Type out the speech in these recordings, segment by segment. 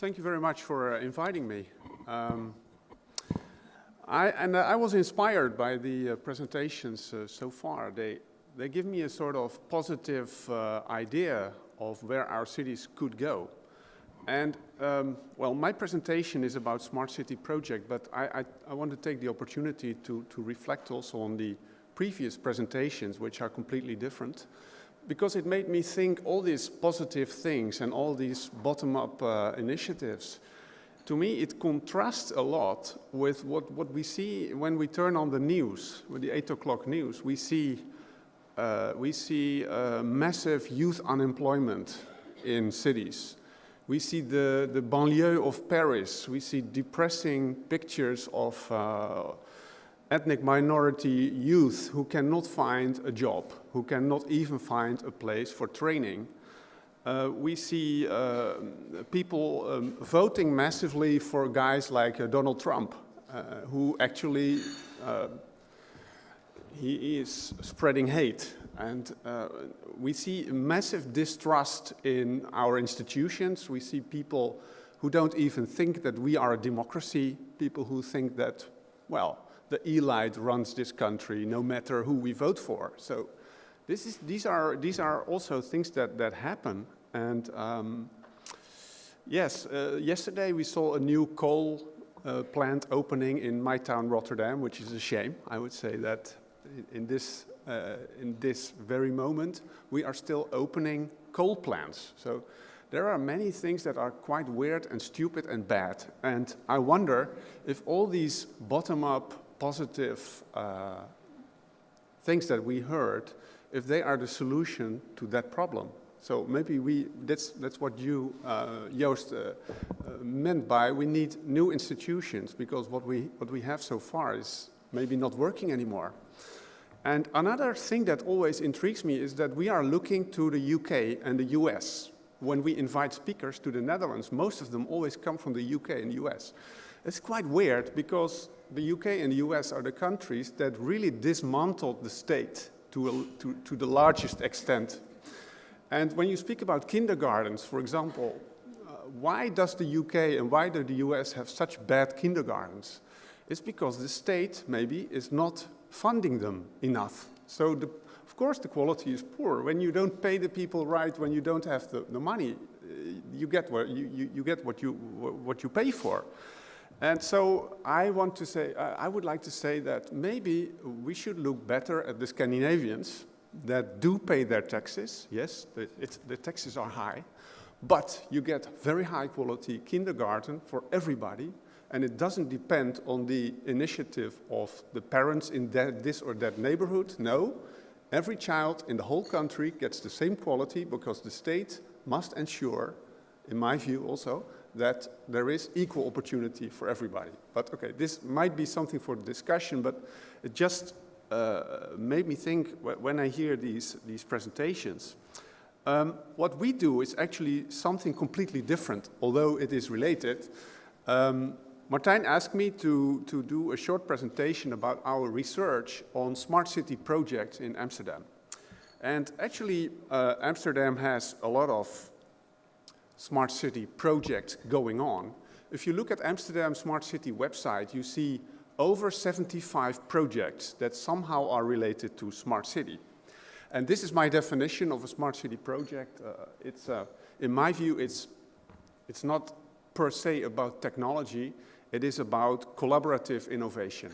Thank you very much for inviting me. I was inspired by the presentations so far. They give me a sort of positive idea of where our cities could go. And well, my presentation is about Smart City Project, but I want to take the opportunity to reflect also on the previous presentations, which are completely different, because it made me think all these positive things and all these bottom-up initiatives. To me, it contrasts a lot with what we see when we turn on the news, with the 8 o'clock news. We see massive youth unemployment in cities. We see the banlieue of Paris. We see depressing pictures of ethnic minority youth who cannot find a job, who cannot even find a place for training. We see people voting massively for guys like Donald Trump, who actually he is spreading hate. And we see massive distrust in our institutions. We see people who don't even think that we are a democracy, people who think that, well, the elite runs this country no matter who we vote for. So these are also things that happen. And yes, yesterday we saw a new coal plant opening in my town, Rotterdam, which is a shame. I would say that in this very moment, we are still opening coal plants. So there are many things that are quite weird and stupid and bad. And I wonder if all these bottom-up positive things that we heard, if they are the solution to that problem. So maybe that's what you, Joost, meant by we need new institutions, because what we have so far is maybe not working anymore. And another thing that always intrigues me is that we are looking to the UK and the US. When we invite speakers to the Netherlands, most of them always come from the UK and the US. It's quite weird, because the UK and the US are the countries that really dismantled the state to the largest extent. And when you speak about kindergartens, for example, why does the UK and why do the US have such bad kindergartens? It's because the state maybe is not funding them enough. So of course the quality is poor. When you don't pay the people right, when you don't have the money, you get what you pay for. And so I would like to say that maybe we should look better at the Scandinavians that do pay their taxes. Yes, the taxes are high, but you get very high quality kindergarten for everybody, and it doesn't depend on the initiative of the parents in this or that neighborhood. No, every child in the whole country gets the same quality, because the state must ensure, in my view also, that there is equal opportunity for everybody. But okay, this might be something for discussion, but it just made me think when I hear these presentations. What we do is actually something completely different, although it is related. Martijn asked me to do a short presentation about our research on smart city projects in Amsterdam. And actually, Amsterdam has a lot of smart city projects going on. If you look at Amsterdam Smart City website, you see over 75 projects that somehow are related to smart city. And this is my definition of a smart city project. In my view, it's not per se about technology, it is about collaborative innovation.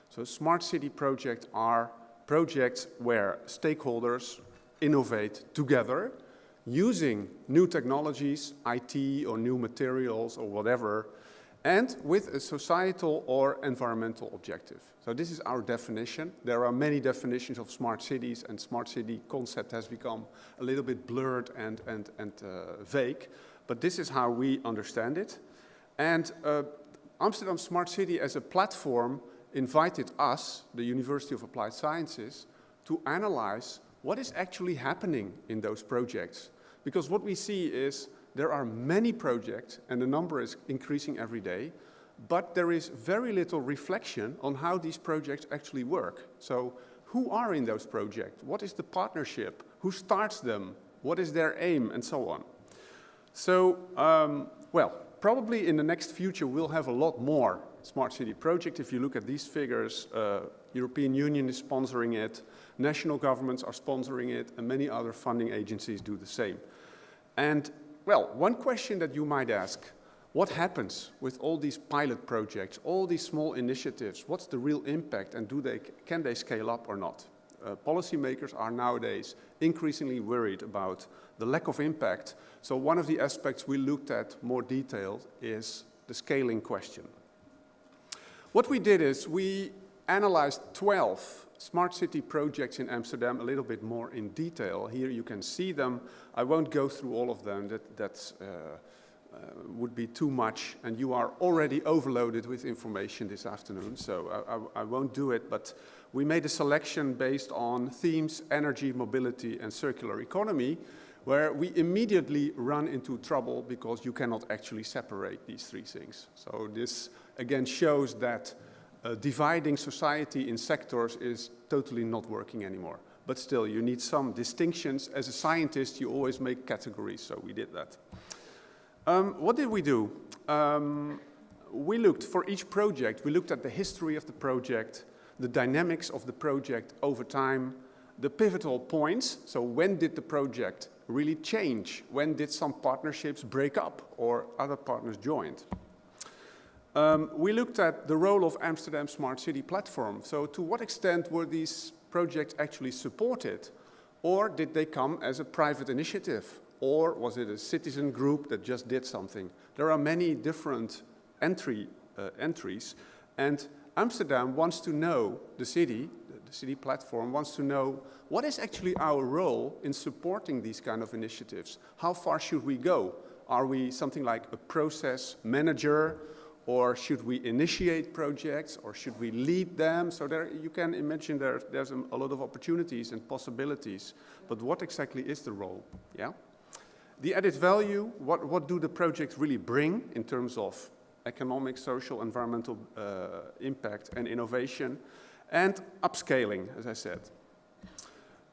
So smart city projects are projects where stakeholders innovate together using new technologies, IT or new materials or whatever, and with a societal or environmental objective. So this is our definition. There are many definitions of smart cities, and smart city concept has become a little bit blurred and vague, but this is how we understand it. And Amsterdam Smart City as a platform invited us, the University of Applied Sciences, to analyze what is actually happening in those projects. Because what we see is there are many projects, and the number is increasing every day, but there is very little reflection on how these projects actually work. So who are in those projects? What is the partnership? Who starts them? What is their aim? And so on. So, well, probably in the next future we'll have a lot more smart city projects. If you look at these figures, European Union is sponsoring it, national governments are sponsoring it, and many other funding agencies do the same. And, well, one question that you might ask, what happens with all these pilot projects, all these small initiatives? What's the real impact, and can they scale up or not? Policymakers are nowadays increasingly worried about the lack of impact. So one of the aspects we looked at more detailed is the scaling question. What we did is we analyzed 12 smart city projects in Amsterdam a little bit more in detail. Here you can see them. I won't go through all of them. That would be too much, and you are already overloaded with information this afternoon, so I won't do it, but we made a selection based on themes, energy, mobility, and circular economy, where we immediately run into trouble because you cannot actually separate these three things. So this, again, shows that dividing society in sectors is totally not working anymore. But still, you need some distinctions. As a scientist, you always make categories, so we did that. What did we do? We looked, for each project, we looked at the history of the project, the dynamics of the project over time, the pivotal points, so when did the project really change? When did some partnerships break up or other partners joined? We looked at the role of Amsterdam Smart City Platform. So to what extent were these projects actually supported? Or did they come as a private initiative? Or was it a citizen group that just did something? There are many different entries, and Amsterdam wants to know, the city platform wants to know, what is actually our role in supporting these kind of initiatives? How far should we go? Are we something like a process manager, or should we initiate projects, or should we lead them? So there, you can imagine there's a lot of opportunities and possibilities, but what exactly is the role? Yeah? The added value, what do the projects really bring in terms of economic, social, environmental impact and innovation, and upscaling, as I said.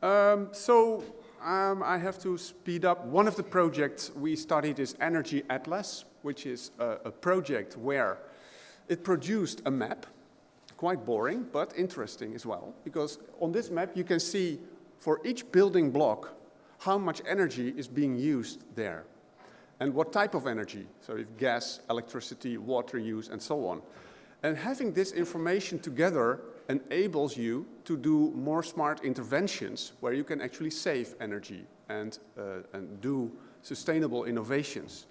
I have to speed up. One of the projects we studied is Energy Atlas, which is a project where it produced a map, quite boring, but interesting as well, because on this map you can see for each building block how much energy is being used there, and what type of energy, so if gas, electricity, water use, and so on. And having this information together enables you to do more smart interventions where you can actually save energy and do sustainable innovations.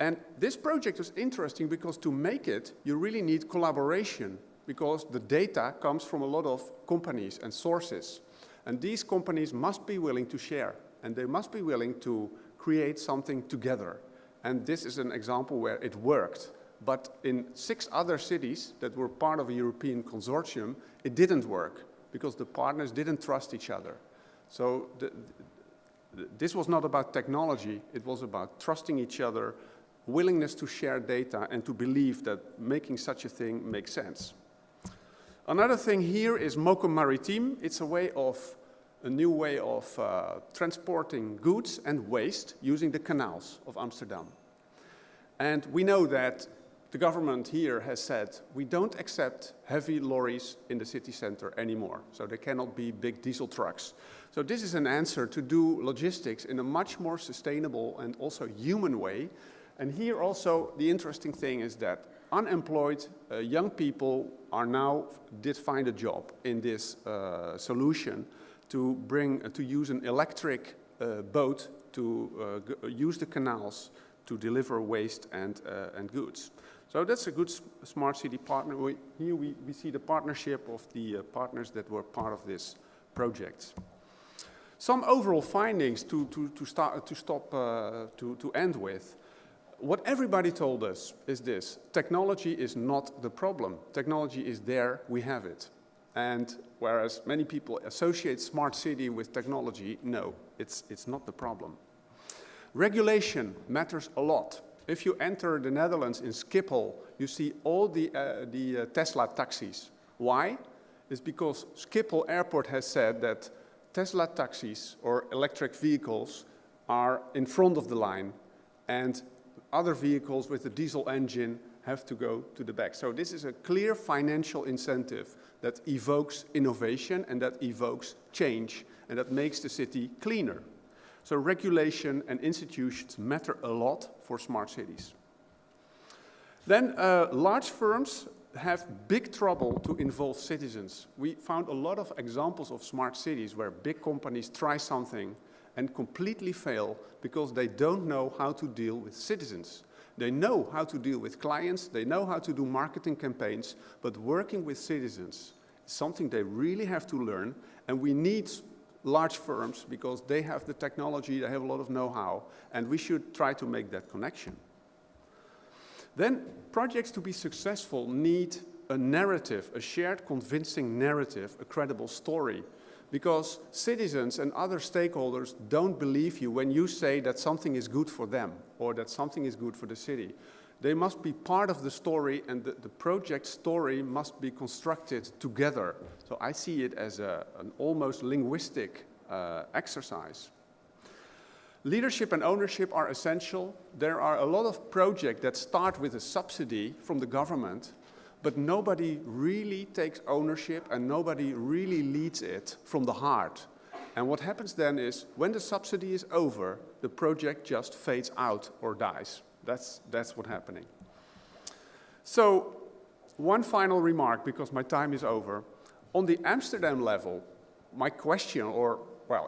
And this project was interesting because to make it, you really need collaboration, because the data comes from a lot of companies and sources. And these companies must be willing to share, and they must be willing to create something together. And this is an example where it worked. But in 6 other cities that were part of a European consortium, it didn't work because the partners didn't trust each other. So this was not about technology, it was about trusting each other, willingness to share data, and to believe that making such a thing makes sense. Another thing here is Moco Maritime. It's a new way of transporting goods and waste using the canals of Amsterdam. And we know that the government here has said, we don't accept heavy lorries in the city center anymore, so there cannot be big diesel trucks. So this is an answer to do logistics in a much more sustainable and also human way. And here also the interesting thing is that unemployed young people did find a job in this solution to use an electric boat to use the canals to deliver waste and goods. So that's a good smart city partner. Here we see the partnership of the partners that were part of this project. Some overall findings to end with. What everybody told us is this: technology is not the problem. Technology is there, we have it. And whereas many people associate smart city with technology, no, it's not the problem. Regulation matters a lot. If you enter the Netherlands in Schiphol, you see all the Tesla taxis. Why? It's because Schiphol Airport has said that Tesla taxis or electric vehicles are in front of the line, and other vehicles with a diesel engine have to go to the back. So this is a clear financial incentive that evokes innovation and that evokes change and that makes the city cleaner. So regulation and institutions matter a lot for smart cities. Then large firms have big trouble to involve citizens. We found a lot of examples of smart cities where big companies try something and completely fail because they don't know how to deal with citizens. They know how to deal with clients, they know how to do marketing campaigns, but working with citizens is something they really have to learn, and we need large firms because they have the technology, they have a lot of know-how, and we should try to make that connection. Then projects to be successful need a narrative, a shared convincing narrative, a credible story, because citizens and other stakeholders don't believe you when you say that something is good for them or that something is good for the city. They must be part of the story, and the project story must be constructed together. So I see it as an almost linguistic exercise. Leadership and ownership are essential. There are a lot of projects that start with a subsidy from the government, but nobody really takes ownership and nobody really leads it from the heart. And what happens then is, when the subsidy is over, the project just fades out or dies. That's what's happening. So, one final remark, because my time is over. On the Amsterdam level, my question,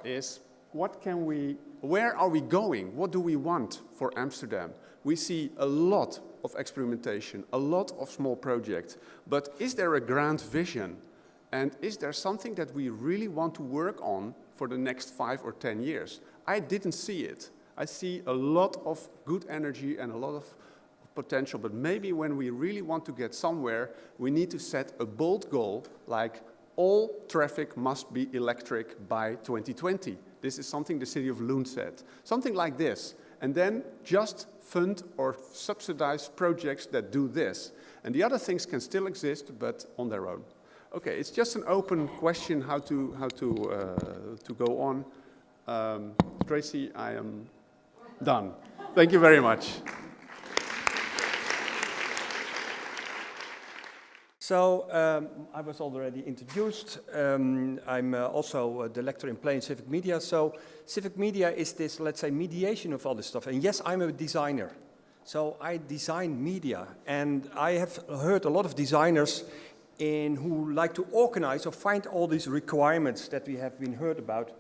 is where are we going? What do we want for Amsterdam? We see a lot of experimentation, a lot of small projects, but is there a grand vision? And is there something that we really want to work on for the next 5 or 10 years? I didn't see it. I see a lot of good energy and a lot of potential, but maybe when we really want to get somewhere, we need to set a bold goal, like all traffic must be electric by 2020. This is something the city of Lund said. Something like this. And then just fund or subsidize projects that do this. And the other things can still exist, but on their own. Okay, it's just an open question how to go on. Tracy, I am done. Thank you very much. So, I was already introduced. I'm also the lecturer in play and civic media. So, civic media is this, let's say, mediation of all this stuff. And yes, I'm a designer. So, I design media. And I have heard a lot of designers who like to organize or find all these requirements that we have been heard about.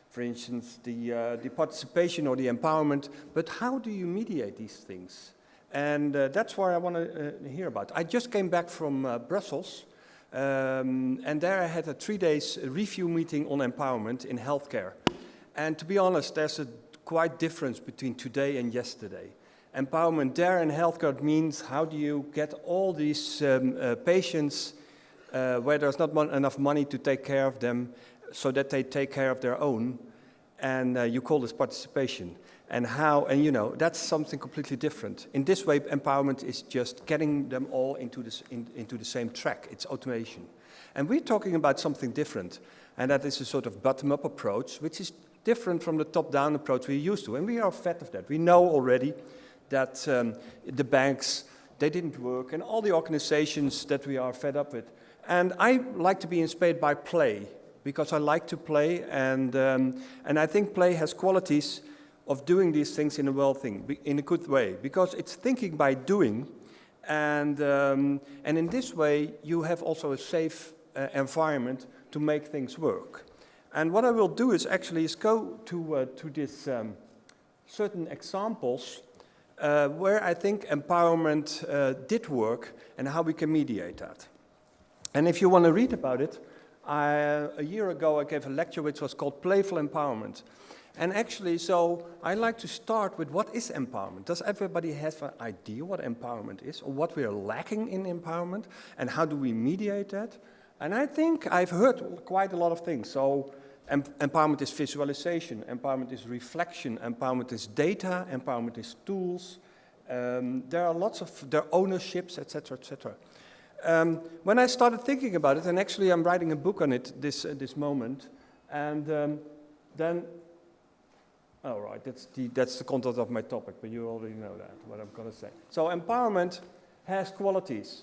For instance, the participation or the empowerment. But how do you mediate these things? And that's what I want to hear about. I just came back from Brussels, and there I had a 3-day review meeting on empowerment in healthcare. And to be honest, there's a quite difference between today and yesterday. Empowerment there in healthcare means how do you get all these patients where there's not enough money to take care of them so that they take care of their own, and you call this participation. And that's something completely different. In this way, empowerment is just getting them all into the same track. It's automation. And we're talking about something different. And that is a sort of bottom-up approach, which is different from the top-down approach we're used to. And we are fed of that. We know already that the banks, they didn't work, and all the organizations that we are fed up with. And I like to be inspired by play, because I like to play, and I think play has qualities of doing these things in a good way, because it's thinking by doing, and in this way you have also a safe environment to make things work. And what I will do is go to this certain examples where I think empowerment did work and how we can mediate that. And if you want to read about it, a year ago I gave a lecture which was called Playful Empowerment. And so I like to start with what is empowerment? Does everybody have an idea what empowerment is, or what we are lacking in empowerment, and how do we mediate that? And I think I've heard quite a lot of things. So empowerment is visualization, empowerment is reflection, empowerment is data, empowerment is tools. There are lots of their ownerships, etc., etc. When I started thinking about it, and I'm writing a book on it this moment, and then All right, that's the content of my topic, but you already know that, what I'm going to say. So empowerment has qualities.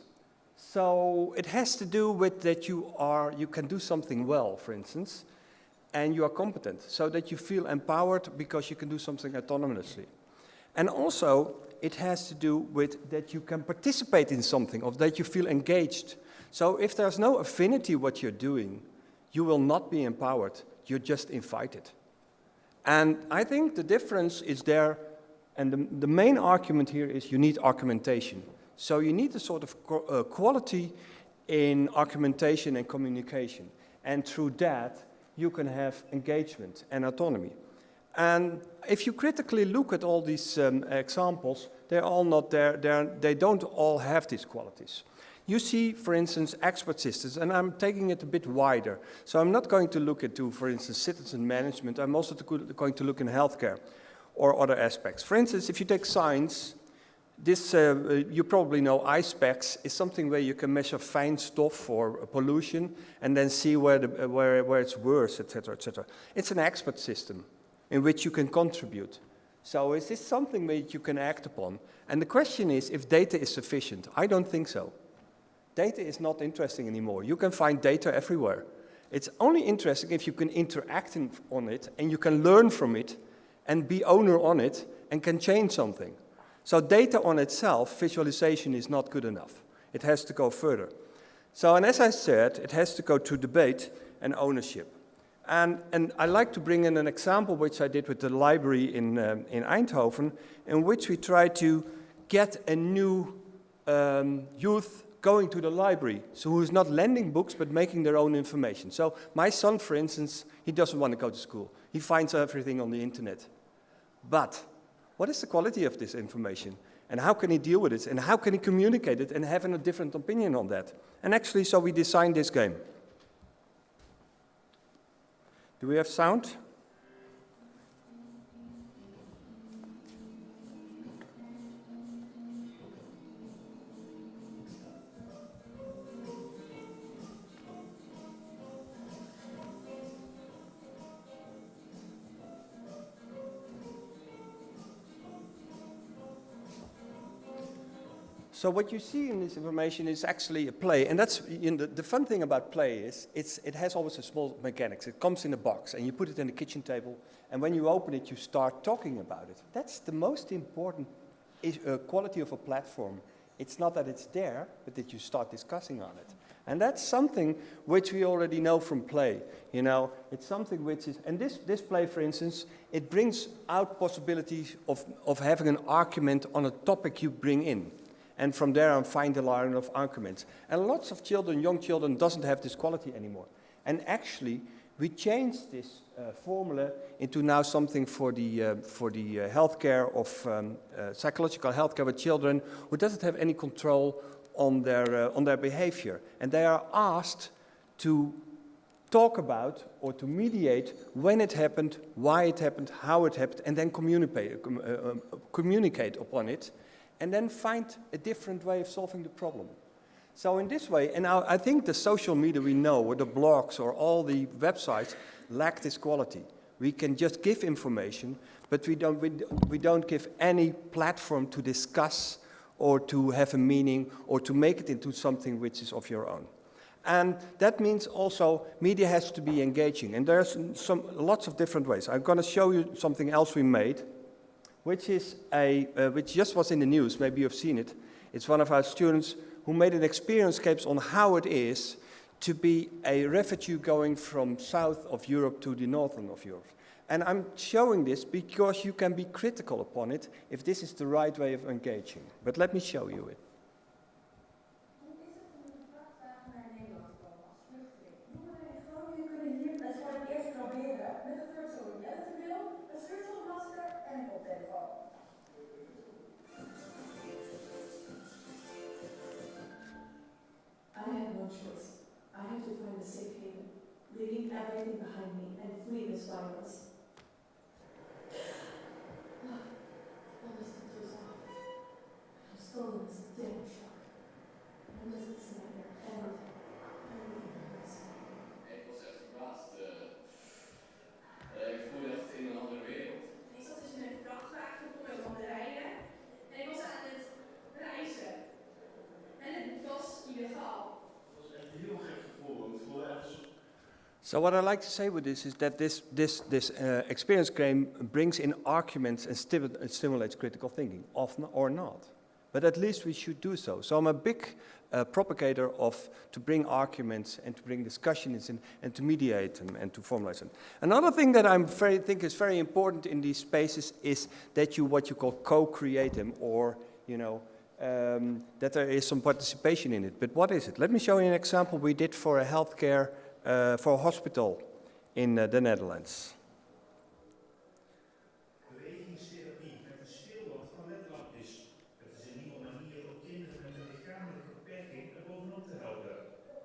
So it has to do with that you can do something well, for instance, and you are competent, so that you feel empowered because you can do something autonomously. And also, it has to do with that you can participate in something, or that you feel engaged. So if there's no affinity what you're doing, you will not be empowered, you're just invited. And I think the difference is there, and the main argument here is you need argumentation. So you need a sort of quality in argumentation and communication. And through that, you can have engagement and autonomy. And if you critically look at all these examples, they're all not there, they don't all have these qualities. You see, for instance, expert systems, and I'm taking it a bit wider. So I'm not going to look into, for instance, citizen management. I'm also going to look in healthcare or other aspects. For instance, if you take science, this, you probably know ISPEX is something where you can measure fine stuff or pollution and then see where it's worse, etc., etc. It's an expert system in which you can contribute. So is this something that you can act upon? And the question is if data is sufficient. I don't think so. Data is not interesting anymore. You can find data everywhere. It's only interesting if you can interact on it and you can learn from it and be owner on it and can change something. So data on itself, visualization is not good enough. It has to go further. So, and as I said, it has to go to debate and ownership. And I like to bring in an example which I did with the library in Eindhoven, in which we tried to get a new youth going to the library, so who's not lending books but making their own information. So my son, for instance, he doesn't want to go to school. He finds everything on the internet. But what is the quality of this information? And how can he deal with it? And how can he communicate it and have a different opinion on that? And actually, so we designed this game. Do we have sound? So what you see in this information is actually a play, and that's the fun thing about play is it has always a small mechanics. It comes in a box, and you put it in the kitchen table, and when you open it, you start talking about it. That's the most important quality of a platform. It's not that it's there, but that you start discussing on it. And that's something which we already know from play. You know, it's something which is, and this play, for instance, it brings out possibilities of having an argument on a topic you bring in. And from there on, find a line of arguments. And lots of children, young children, doesn't have this quality anymore. And actually, we changed this formula into now something for the healthcare of psychological healthcare with children who doesn't have any control on their behavior. And they are asked to talk about or to mediate when it happened, why it happened, how it happened, and then communicate upon it. And then find a different way of solving the problem. So in this way, and now I think the social media we know, or the blogs, or all the websites, lack this quality. We can just give information, but we don't give any platform to discuss, or to have a meaning, or to make it into something which is of your own. And that means also media has to be engaging, and there's lots of different ways. I'm going to show you something else we made, which is which just was in the news, maybe you've seen it. It's one of our students who made an experience case on how it is to be a refugee going from south of Europe to the northern of Europe. And I'm showing this because you can be critical upon it if this is the right way of engaging. But let me show you it. I had no choice. I had to find a safe haven, leaving everything behind me and flee this virus. All the stitches off. I'm still in this damn shock. When does this nightmare end? Everything hurts. Ik was echt verbaasd. Ik voelde echt in een andere wereld. So what I like to say with this is that this experience game brings in arguments and stimulates critical thinking, often or not. But at least we should do so. So I'm a big propagator of to bring arguments and to bring discussions in and to mediate them and to formalize them. Another thing that I think is very important in these spaces is that you what you call co-create them, or that there is some participation in it. But what is it? Let me show you an example we did for a healthcare for a hospital in the Netherlands. Bewegingstherapie met een speel wat toiletlap is. Het is een nieuwe manier om kinderen met een lichamelijke beperking er bovenop te helpen.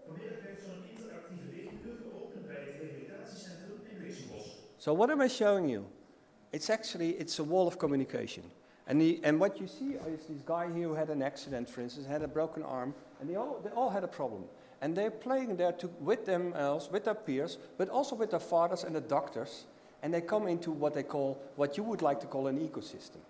Vanmiddag werd zo'n interactieve lichtdeur geopend bij het rehabilitatiecentrum in Weesbos. So what am I showing you? It's a wall of communication. And what you see is this guy here who had an accident, for instance, had a broken arm, and they all had a problem. And they're playing there with themselves, with their peers, but also with their fathers and the doctors. And they come into what you would like to call an ecosystem.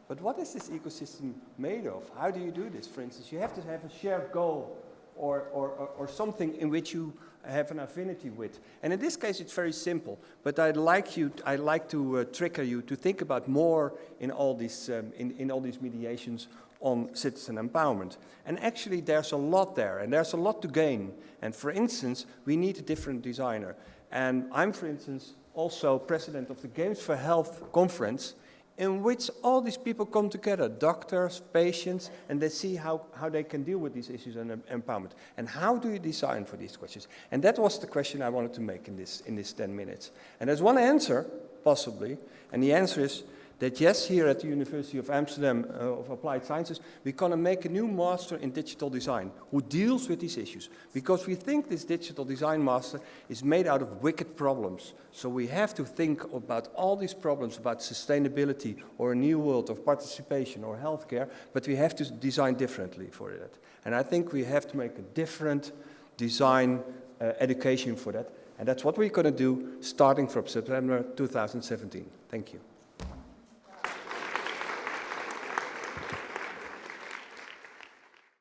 But what is this ecosystem made of? How do you do this? For instance, you have to have a shared goal or something in which you have an affinity with. And in this case, it's very simple. But I'd like to trigger you to think about more in all these in all these mediations on citizen empowerment. And actually there's a lot there, and there's a lot to gain. And for instance, we need a different designer. And I'm, for instance, also president of the Games for Health conference, in which all these people come together, doctors, patients, and they see how they can deal with these issues and empowerment. And how do you design for these questions? And that was the question I wanted to make in this 10 minutes. And there's one answer, possibly, and the answer is that yes, here at the University of Amsterdam of Applied Sciences, we're going to make a new master in digital design who deals with these issues. Because we think this digital design master is made out of wicked problems. So we have to think about all these problems about sustainability or a new world of participation or healthcare, but we have to design differently for that. And I think we have to make a different design education for that. And that's what we're going to do starting from September 2017. Thank you.